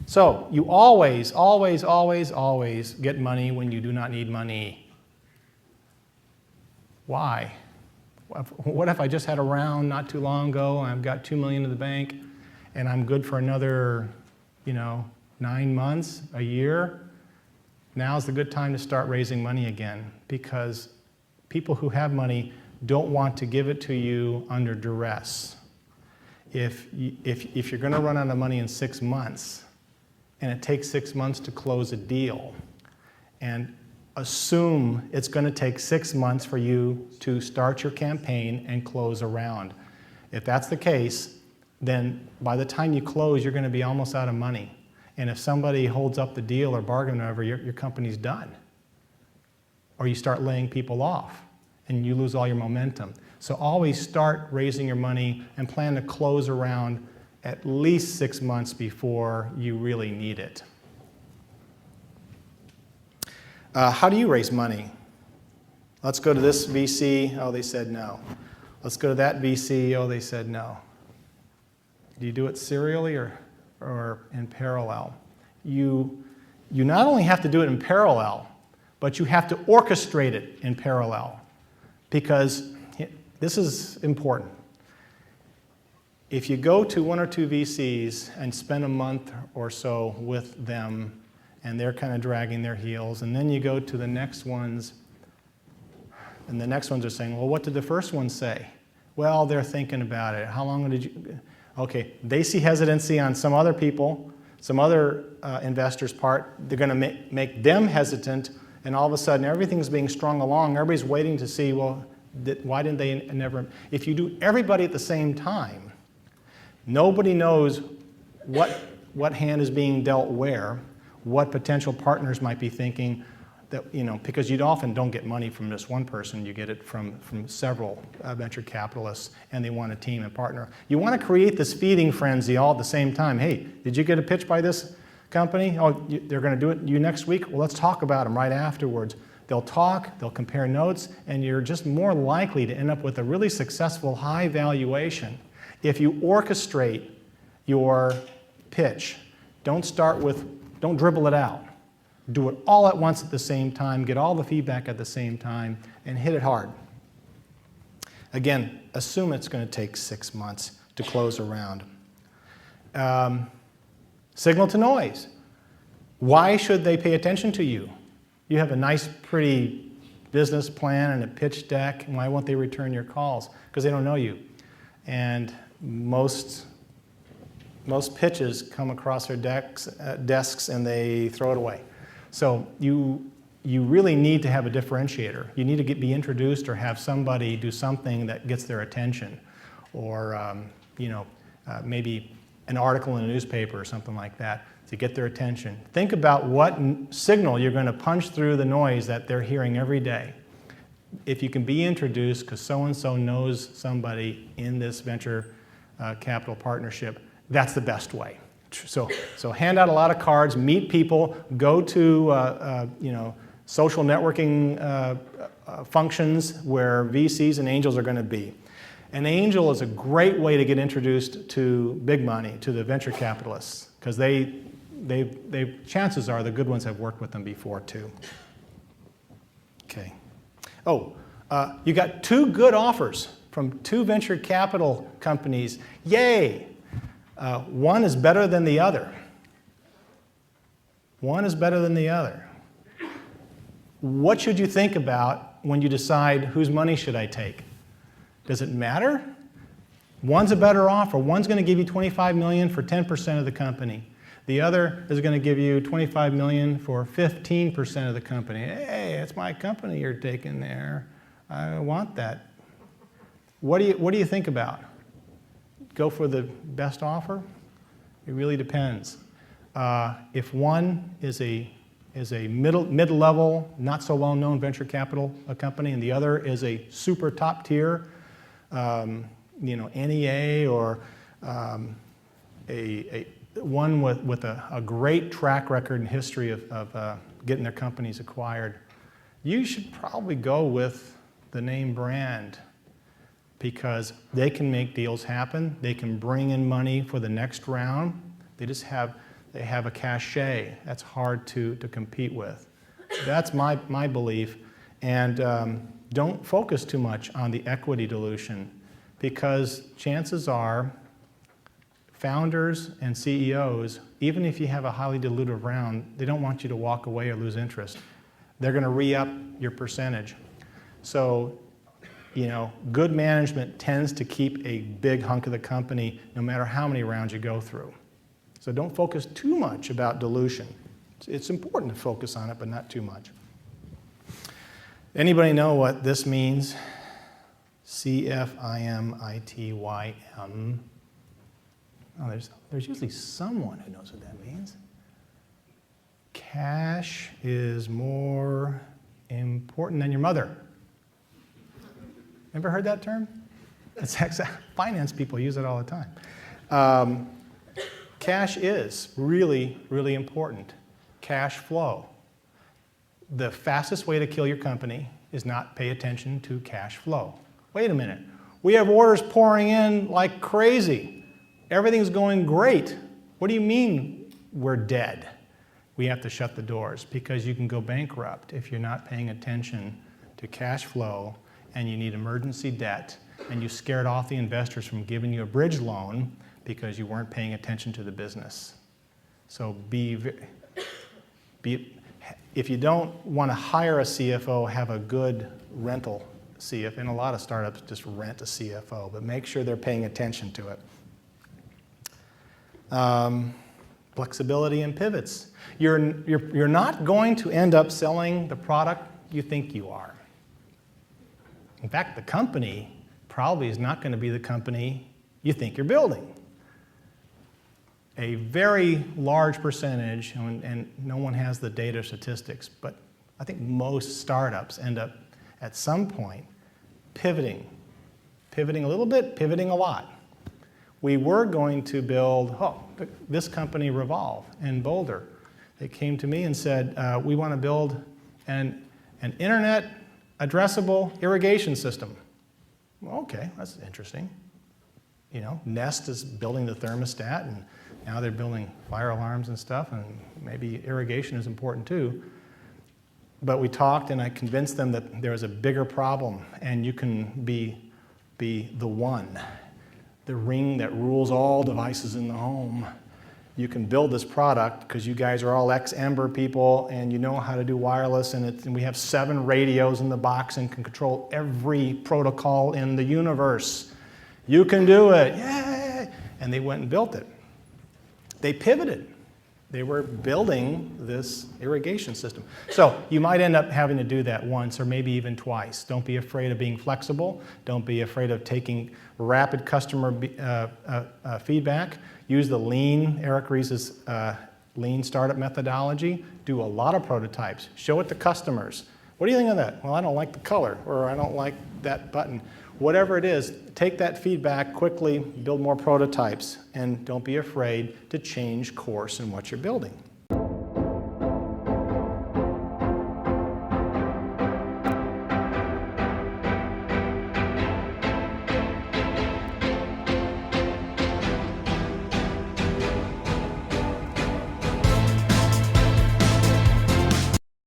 So you always, always, always, always get money when you do not need money. Why? What if I just had a round not too long ago and I've got $2 million in the bank and I'm good for another, 9 months, a year? Now's the good time to start raising money again, because people who have money don't want to give it to you under duress. If you're going to run out of money in 6 months, and it takes 6 months to close a deal, and assume it's going to take 6 months for you to start your campaign and close a round. If that's the case, then by the time you close, you're going to be almost out of money. And if somebody holds up the deal or bargain over, your company's done. Or you start laying people off, and you lose all your momentum. So always start raising your money and plan to close a round at least 6 months before you really need it. How do you raise money? Let's go to this VC. Oh, they said no. Let's go to that VC. Oh, they said no. Do you do it serially or in parallel? You not only have to do it in parallel, but you have to orchestrate it in parallel, because this is important. If you go to 1 or 2 VCs and spend a month or so with them, and they're kind of dragging their heels, and then you go to the next ones, and the next ones are saying, well, what did the first one say? Well, they're thinking about it. How long did you... Okay, they see hesitancy on some other people, some other investors' part. They're going to make them hesitant, and all of a sudden everything's being strung along. Everybody's waiting to see, well, why didn't they never... If you do everybody at the same time, nobody knows what hand is being dealt where, what potential partners might be thinking, that, because you often don't get money from just one person, you get it from several venture capitalists, and they want a team and partner. You want to create this feeding frenzy all at the same time. Hey, did you get a pitch by this company? Oh, they're going to do it you next week? Well, let's talk about them right afterwards. They'll talk, they'll compare notes, and you're just more likely to end up with a really successful high valuation if you orchestrate your pitch. Don't dribble it out. Do it all at once at the same time, get all the feedback at the same time, and hit it hard. Again, assume it's going to take 6 months to close a round. Signal to noise. Why should they pay attention to you? You have a nice, pretty business plan and a pitch deck, and why won't they return your calls? Because they don't know you. And most pitches come across their desks and they throw it away. So you really need to have a differentiator. You need to be introduced or have somebody do something that gets their attention, or maybe an article in a newspaper or something like that to get their attention. Think about what signal you're going to punch through the noise that they're hearing every day. If you can be introduced because so-and-so knows somebody in this venture capital partnership, that's the best way. So hand out a lot of cards, meet people, go to social networking functions where VCs and angels are going to be. An angel is a great way to get introduced to big money, to the venture capitalists, because they chances are the good ones have worked with them before too. Okay. Oh, you got 2 good offers from 2 venture capital companies. Yay! One is better than the other. One is better than the other. What should you think about when you decide whose money should I take? Does it matter? One's a better offer. One's going to give you $25 million for 10% of the company. The other is going to give you $25 million for 15% of the company. Hey, it's my company you're taking there. I want that. What do you think about? Go for the best offer? It really depends. If one is a mid-level, not so well-known venture capital company, and the other is a super top tier, NEA or one with a great track record and history of getting their companies acquired, you should probably go with the name brand. because they can make deals happen. They can bring in money for the next round. They have a cachet that's hard to compete with. That's my belief. And don't focus too much on the equity dilution, because chances are founders and CEOs, even if you have a highly dilutive round, they don't want you to walk away or lose interest. They're going to re-up your percentage. So, good management tends to keep a big hunk of the company no matter how many rounds you go through. So don't focus too much about dilution. It's important to focus on it, but not too much. Anybody know what this means? CFIMITYM. Oh, there's usually someone who knows what that means. Cash is more important than your mother. Ever heard that term? It's finance people use it all the time. Cash is really, really important. Cash flow. The fastest way to kill your company is not pay attention to cash flow. Wait a minute. We have orders pouring in like crazy. Everything's going great. What do you mean we're dead? We have to shut the doors, because you can go bankrupt if you're not paying attention to cash flow, and you need emergency debt, and you scared off the investors from giving you a bridge loan because you weren't paying attention to the business. So if you don't want to hire a CFO, have a good rental CFO. And a lot of startups just rent a CFO, but make sure they're paying attention to it. Flexibility and pivots. You're not going to end up selling the product you think you are. In fact, the company probably is not going to be the company you think you're building. A very large percentage, and no one has the data or statistics, but I think most startups end up at some point pivoting. Pivoting a little bit, pivoting a lot. We were going to build this company, Revolve, in Boulder. They came to me and said, we want to build an internet addressable irrigation system. Well, okay, that's interesting. Nest is building the thermostat, and now they're building fire alarms and stuff, and maybe irrigation is important too. But we talked, and I convinced them that there was a bigger problem, and you can be the one, the ring that rules all devices in the home. You can build this product because you guys are all ex-Ember people, and you know how to do wireless, and we have 7 radios in the box and can control every protocol in the universe. You can do it, yay! And they went and built it. They pivoted. They were building this irrigation system. So you might end up having to do that once or maybe even twice. Don't be afraid of being flexible. Don't be afraid of taking rapid customer feedback. Use the lean, Eric Ries's lean startup methodology. Do a lot of prototypes. Show it to customers. What do you think of that? Well, I don't like the color, or I don't like that button. Whatever it is, take that feedback quickly, build more prototypes, and don't be afraid to change course in what you're building.